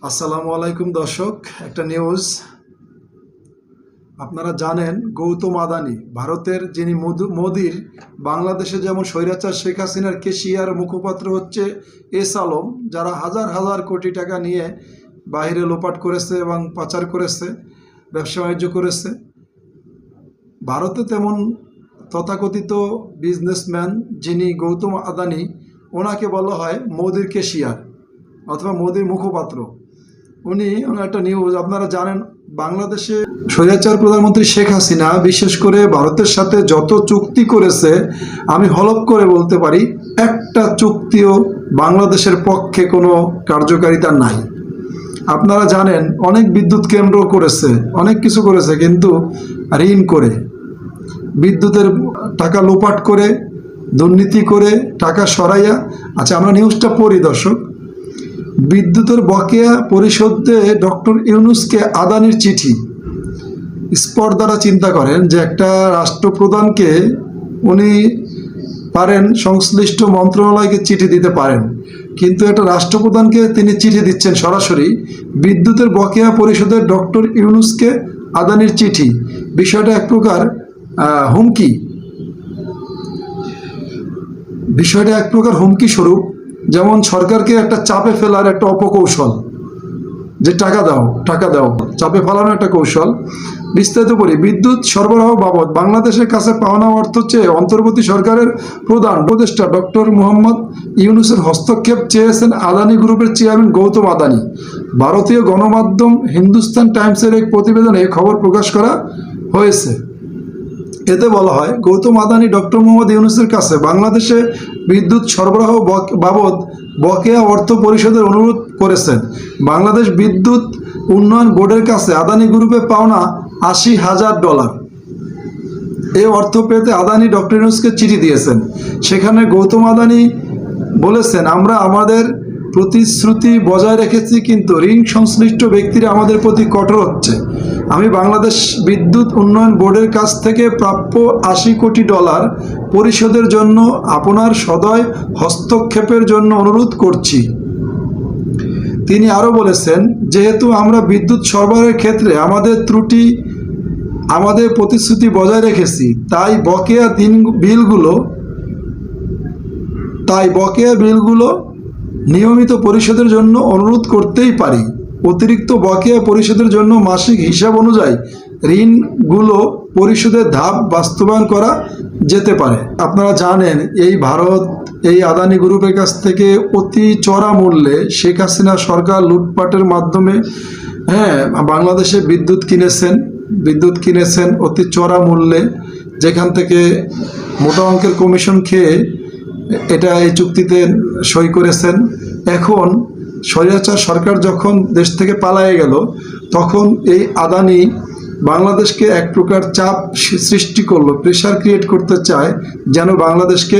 আসসালামু আলাইকুম দর্শক, একটা নিউজ আপনারা জানেন। গৌতম আদানি ভারতের যিনি মোদির বাংলাদেশে যেমন স্বৈরাচার শেখ হাসিনার কেশিয়ার মুখপাত্র হচ্ছে এস আলম, যারা হাজার হাজার কোটি টাকা নিয়ে বাইরে লোপাট করেছে এবং পাচার করেছে, ব্যবসা বাণিজ্য করেছে। ভারতে তেমন তথাকথিত বিজনেসম্যান যিনি গৌতম আদানি, ওনাকে বলা হয় মোদির কেশিয়ার অথবা মোদির মুখপাত্র। উনি একটা নিউজ আপনারা জানেন, বাংলাদেশে স্বৈরাচার প্রধানমন্ত্রী শেখ হাসিনা বিশেষ করে ভারতের সাথে যত চুক্তি করেছে, আমি হলফ করে বলতে পারি একটা চুক্তিও বাংলাদেশের পক্ষে কোনো কার্যকারিতা নাই। আপনারা জানেন অনেক বিদ্যুৎ কেন্দ্র করেছে, অনেক কিছু করেছে, কিন্তু ঋণ করে, বিদ্যুতের টাকা লোপাট করে, দুর্নীতি করে, টাকা সরাইয়া। আচ্ছা, আমরা নিউজটা পড়ি দর্শক। বিদ্যুতের বকেয়া পরিশোধে ডক্টর ইউনূসকে আদানির চিঠি। স্পট দ্বারা চিন্তা করেন যে একটা রাষ্ট্রপ্রধানকে উনি পারেন সংশ্লিষ্ট মন্ত্রণালয়কে চিঠি দিতে পারেন, কিন্তু একটা রাষ্ট্রপ্রধানকে তিনি চিঠি দিচ্ছেন সরাসরি। বিদ্যুতের বকেয়া পরিশোধে ডক্টর ইউনূসকে আদানির চিঠি। বিষয়টা এক প্রকার হুমকি, স্বরূপ। যেমন সরকারকে একটা চাপে ফেলার একটা অপকৌশল, যে টাকা দাও, চাপে ফেলানো একটা কৌশল। বিস্তারিত করি। বিদ্যুৎ সরবরাহ বাবদ বাংলাদেশের কাছে পাওনা অর্থ চেয়ে অন্তর্বর্তী সরকারের প্রধান উপদেষ্টা ডক্টর মোহাম্মদ ইউনূসের হস্তক্ষেপ চেয়েছেন আদানি গ্রুপের চেয়ারম্যান গৌতম আদানি। ভারতীয় গণমাধ্যম হিন্দুস্তান টাইমসের এক প্রতিবেদনে খবর প্রকাশ করা হয়েছে। এতে বলা হয়, গৌতম আদানি ডক্টর মোহাম্মদ ইউনূসের কাছে বাংলাদেশে বিদ্যুৎ সরবরাহ বাবদ বকেয়া অর্থ পরিশোধের অনুরোধ করেছেন। বাংলাদেশ বিদ্যুৎ উন্নয়ন বোর্ডের কাছে আদানি গ্রুপে পাওনা $80,000। এই অর্থ পেতে আদানি ডক্টর ইউনূসকে চিঠি দিয়েছেন। সেখানে গৌতম আদানি বলেছেন, আমরা আমাদের প্রতিশ্রুতি বজায় রেখেছি, কিন্তু ঋণ সংশ্লিষ্ট ব্যক্তিরা আমাদের প্রতি কঠোর হচ্ছে। আমি বাংলাদেশ বিদ্যুৎ উন্নয়ন বোর্ডের কাছ থেকে প্রাপ্য $80 কোটি পরিশোধের জন্য আপনার সদয় হস্তক্ষেপের জন্য অনুরোধ করছি। তিনি আরও বলেছেন, যেহেতু আমরা বিদ্যুৎ সরবরাহের ক্ষেত্রে আমাদের প্রতিশ্রুতি বজায় রেখেছি, তাই বকেয়া বিলগুলো নিয়মিত পরিশোধের জন্য অনুরোধ করতেই পারি। অতিরিক্ত বকেয়া পরিশোধের জন্য মাসিক হিসাব অনুযায়ী ঋণগুলো পরিশোধের ধাপ বাস্তবায়ন করা যেতে পারে। আপনারা জানেন এই আদানি গ্রুপের কাছ থেকে অতি চড়া মূল্যে শেখ হাসিনা সরকার লুটপাটের মাধ্যমে বাংলাদেশে বিদ্যুৎ কিনেছেন অতি চড়া মূল্যে, যেখান থেকে মোটা অঙ্কের কমিশন খেয়ে এই চুক্তিতে সই করেছেন। এখন স্বৈরাচার সরকার যখন দেশ থেকে পালায়ে গেল, তখন এই আদানি বাংলাদেশকে এক প্রকার চাপ সৃষ্টি করলো, প্রেশার ক্রিয়েট করতে চায় যেন বাংলাদেশকে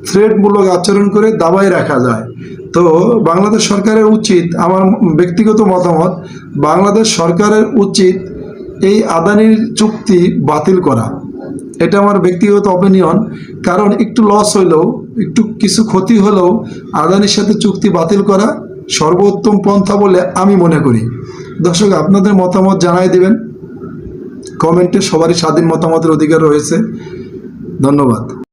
থ্রেটমূলক আচরণ করে দাবায় রাখা যায়। তো বাংলাদেশ সরকারের উচিত, আমার ব্যক্তিগত মতামত, বাংলাদেশ সরকারের উচিত এই আদানির চুক্তি বাতিল করা। এটা আমার ব্যক্তিগত অপিনিয়ন। কারণ একটু লস হলেও, একটু কিছু ক্ষতি হলেও আদানির সাথে চুক্তি বাতিল করা সর্বোত্তম পন্থা বলে আমি মনে করি। দর্শক, আপনাদের মতামত জানাই দিবেন কমেন্টে। সবারই স্বাধীন মতামতের অধিকার রয়েছে। ধন্যবাদ।